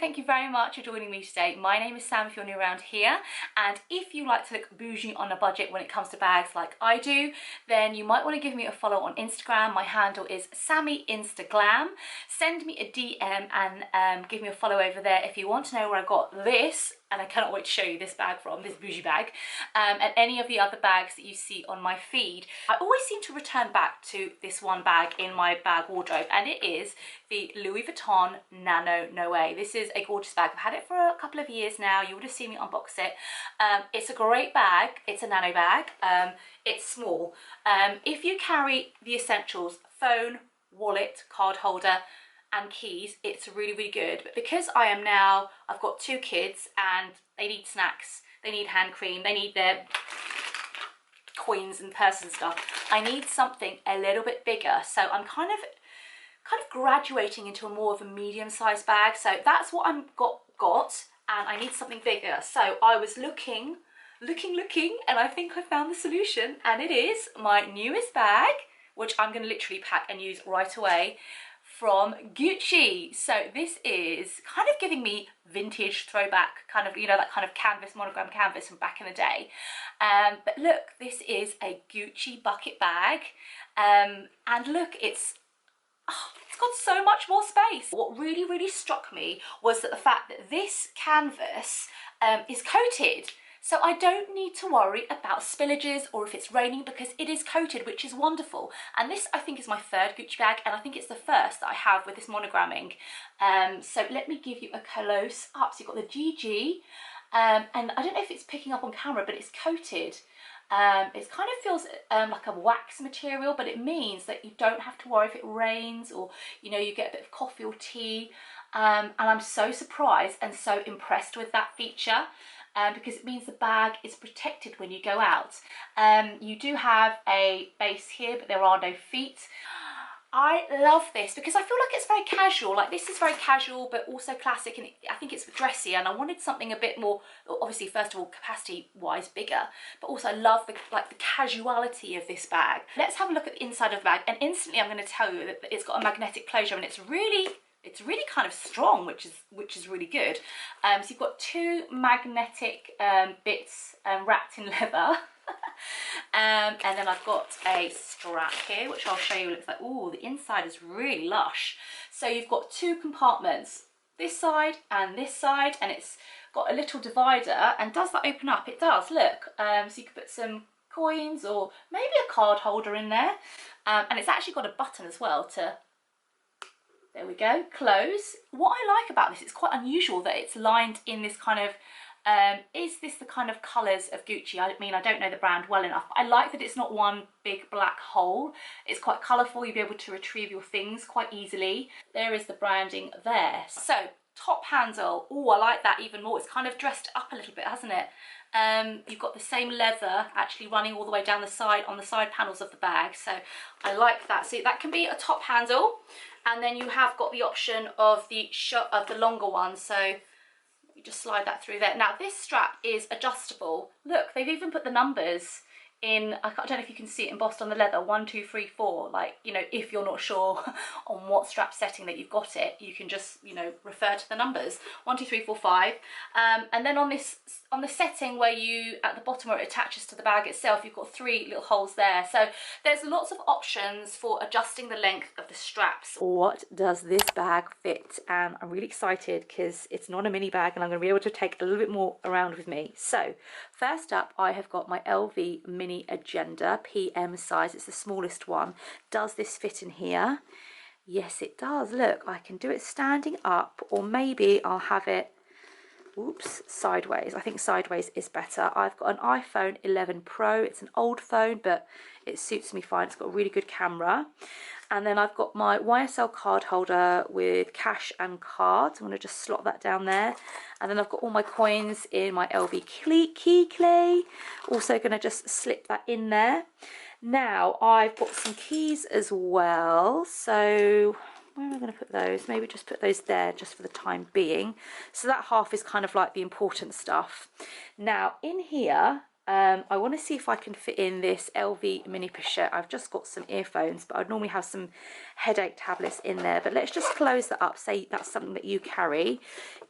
thank you very much for joining me today. My name is Sam if you're new around here, and if you like to look bougie on a budget when it comes to bags like I do, then you might want to give me a follow on Instagram. My handle is SammyInstaGlam. Send me a DM and give me a follow over there if you want to know where I got this, and I cannot wait to show you this bag from, this bougie bag, and any of the other bags that you see on my feed. I always seem to return back to this one bag in my bag wardrobe, and it is the Louis Vuitton Nano Noe. This is a gorgeous bag. I've had it for a couple of years now. You would have seen me unbox it. It's a great bag. It's a nano bag. It's small. If you carry the essentials, phone, wallet, card holder, and keys, it's really, really good. But because I've got 2 kids and they need snacks, they need hand cream, they need their coins and purses and stuff, I need something a little bit bigger. So I'm kind of graduating into a more of a medium-sized bag. So that's what I've got, and I need something bigger. So I was looking, and I think I found the solution, and it is my newest bag, which I'm going to literally pack and use right away, from Gucci. So this is kind of giving me vintage throwback, kind of, you know, that kind of canvas, monogram canvas from back in the day. But look, this is a Gucci bucket bag, and look, it's got so much more space. What really, really struck me was that the fact that this canvas is coated. So I don't need to worry about spillages or if it's raining, because it is coated, which is wonderful. And this, I think, is my 3rd Gucci bag, and I think it's the first that I have with this monogramming. So let me give you a close up. So you've got the GG, and I don't know if it's picking up on camera, but it's coated. It kind of feels like a wax material, but it means that you don't have to worry if it rains or, you know, you get a bit of coffee or tea. And I'm so surprised and so impressed with that feature. Because it means the bag is protected when you go out. You do have a base here, but there are no feet. I love this because I feel like it's very casual. Like, this is very casual, but also classic, and I think it's dressy, and I wanted something a bit more, obviously, first of all, capacity-wise, bigger, but also I love the casuality of this bag. Let's have a look at the inside of the bag, and instantly I'm going to tell you that it's got a magnetic closure, and it's really kind of strong, which is really good. So you've got 2 magnetic bits wrapped in leather. And then I've got a strap here, which I'll show you. It looks like, oh, the inside is really lush. So you've got 2 compartments, this side, and it's got a little divider. And does that open up? It does, look. So you could put some coins or maybe a card holder in there. And it's actually got a button as well to, there we go, close. What I like about this, it's quite unusual that it's lined in this kind of, is this the kind of colours of Gucci? I mean, I don't know the brand well enough, but I like that it's not one big black hole. It's quite colourful. You'll be able to retrieve your things quite easily. There is the branding there. So, top handle. Oh, I like that even more. It's kind of dressed up a little bit, hasn't it? You've got the same leather actually running all the way down the side, on the side panels of the bag. So I like that. So that can be a top handle. And then you have got the option of the longer one. So you just slide that through there. Now this strap is adjustable. Look, they've even put the numbers in, I don't know if you can see it embossed on the leather, 1, 2, 3, 4. Like, you know, if you're not sure on what strap setting that you've got it, you can just, you know, refer to the numbers, 1, 2, 3, 4, 5. And then on the setting where you, at the bottom where it attaches to the bag itself, you've got 3 little holes there. So there's lots of options for adjusting the length of the straps. What does this bag fit? And I'm really excited because it's not a mini bag, and I'm going to be able to take a little bit more around with me. So first up, I have got my LV Mini Agenda PM size. It's the smallest one. Does this fit in here? Yes, it does. Look, I can do it standing up, or maybe I'll have it, oops, sideways. I think sideways is better. I've got an iPhone 11 Pro. It's an old phone, but it suits me fine. It's got a really good camera. And then I've got my YSL card holder with cash and cards. I'm going to just slot that down there. And then I've got all my coins in my LV key clay. Also going to just slip that in there. Now I've got some keys as well. So where am I going to put those? Maybe just put those there just for the time being. So that half is kind of like the important stuff. Now in here, I want to see if I can fit in this LV mini pochette. I've just got some earphones, but I'd normally have some headache tablets in there. But let's just close that up. Say that's something that you carry.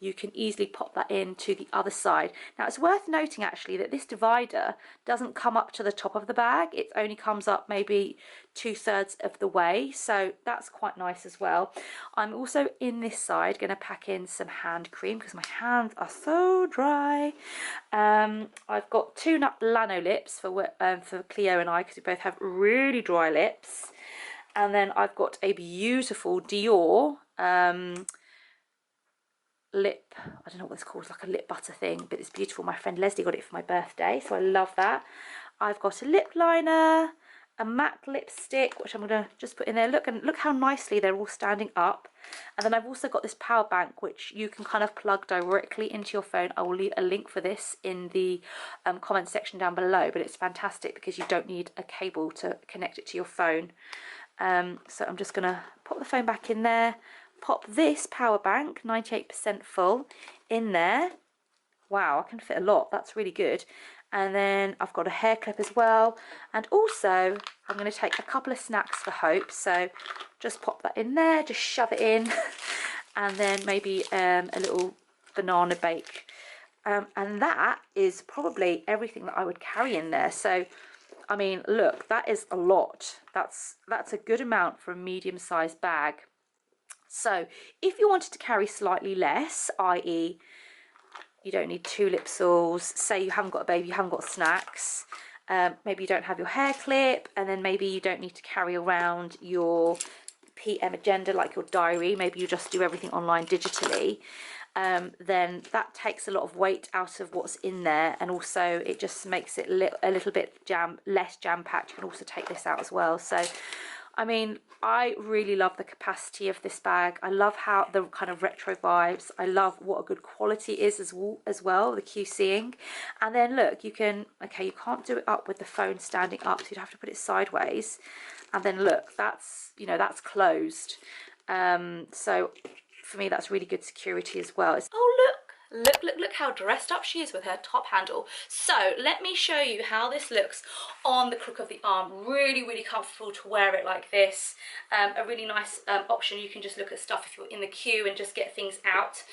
you can easily pop that in to the other side. Now it's worth noting actually that this divider doesn't come up to the top of the bag, it only comes up maybe 2/3 of the way, so that's quite nice as well. I'm also in this side going to pack in some hand cream because my hands are so dry. I've got two Lano lips for Cleo and I because we both have really dry lips. And then I've got a beautiful Dior lip, I don't know what it's called, it's like a lip butter thing, but it's beautiful. My friend Leslie got it for my birthday, so I love that. I've got a lip liner, a matte lipstick, which I'm going to just put in there. Look, and look how nicely they're all standing up. And then I've also got this power bank, which you can kind of plug directly into your phone. I will leave a link for this in the comment section down below, but it's fantastic because you don't need a cable to connect it to your phone. So I'm just going to pop the phone back in there, pop this power bank, 98% full, in there. Wow, I can fit a lot, that's really good. And then I've got a hair clip as well. And also, I'm going to take a couple of snacks for Hope. So just pop that in there, just shove it in. And then maybe a little banana bake. And that is probably everything that I would carry in there. So I mean, look, that is a lot. That's a good amount for a medium-sized bag. So if you wanted to carry slightly less, i.e. you don't need 2 lip salts, say you haven't got a baby, you haven't got snacks, maybe you don't have your hair clip, and then maybe you don't need to carry around your PM agenda like your diary, maybe you just do everything online digitally, then that takes a lot of weight out of what's in there, and also it just makes it a little bit less jam-packed. You can also take this out as well. So I mean, I really love the capacity of this bag. I love how the kind of retro vibes. I love what a good quality is as well, the QCing. And then look, you can, okay, you can't do it up with the phone standing up, so you'd have to put it sideways. And then look, that's, you know, that's closed. So for me, that's really good security as well. Oh, look how dressed up she is with her top handle. So let me show you how this looks on the crook of the arm. Really comfortable to wear it like this. A really nice option. You can just look at stuff if you're in the queue and just get things out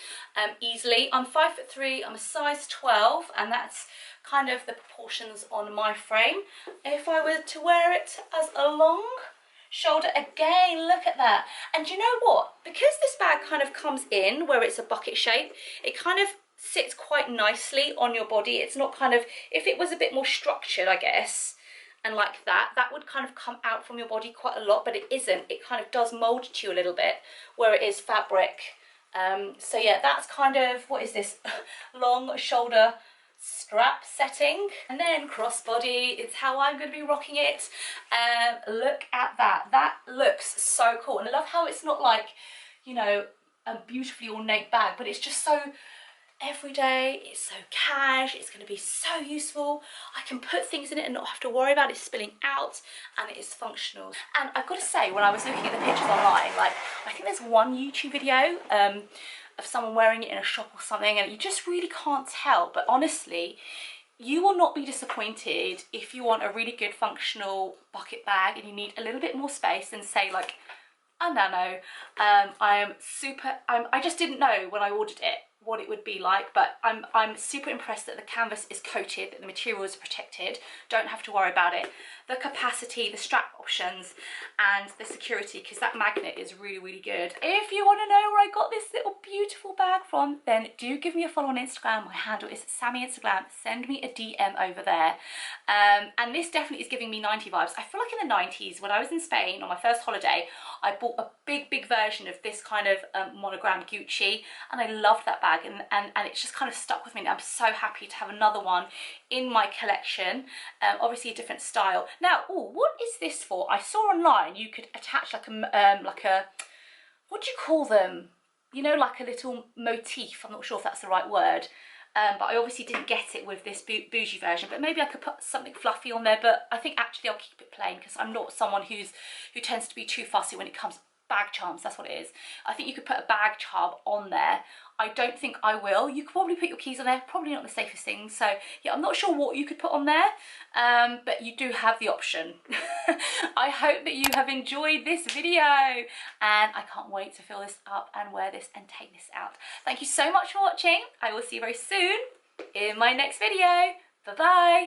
easily. I'm 5'3", I'm a size 12, and that's kind of the proportions on my frame. If I were to wear it as a long shoulder, again, look at that. And you know what, because this bag kind of comes in where it's a bucket shape, it kind of sits quite nicely on your body. It's not kind of, if it was a bit more structured, I guess, and like that would kind of come out from your body quite a lot, but it isn't. It kind of does mold to you a little bit where it is fabric. So yeah, that's kind of, what is this, long shoulder strap setting. And then crossbody, it's how I'm going to be rocking it. Look at that looks so cool. And I love how it's not like, you know, a beautifully ornate bag, but it's just so everyday, it's so cash, it's going to be so useful. I can put things in it and not have to worry about it spilling out, and it is functional. And I've got to say, when I was looking at the pictures online, like, I think there's one YouTube video of someone wearing it in a shop or something, and you just really can't tell. But honestly, you will not be disappointed if you want a really good functional bucket bag and you need a little bit more space than, say, like a Nano. I just didn't know when I ordered it what it would be like, but I'm super impressed that the canvas is coated, that the material is protected, don't have to worry about it. The capacity, the strap options, and the security, because that magnet is really good. If you want to know where I got this little beautiful bag from, then do give me a follow on Instagram. My handle is Sammy Instagram. Send me a DM over there. And this definitely is giving me 90 vibes. I feel like in the 90s, when I was in Spain on my first holiday, I bought a big version of this kind of monogram Gucci, and I loved that bag, and it's just kind of stuck with me, and I'm so happy to have another one in my collection. Obviously a different style. Now, oh, what is this for? I saw online you could attach like a what do you call them? You know, like a little motif. I'm not sure if that's the right word. But I obviously didn't get it with this bougie version, but maybe I could put something fluffy on there. But I think actually I'll keep it plain, because I'm not someone who tends to be too fussy when it comes bag charms, that's what it is. I think you could put a bag charm on there. I don't think I will. You could probably put your keys on there, probably not the safest thing. So yeah, I'm not sure what you could put on there, but you do have the option. I hope that you have enjoyed this video, and I can't wait to fill this up and wear this and take this out. Thank you so much for watching. I will see you very soon in my next video. Bye bye.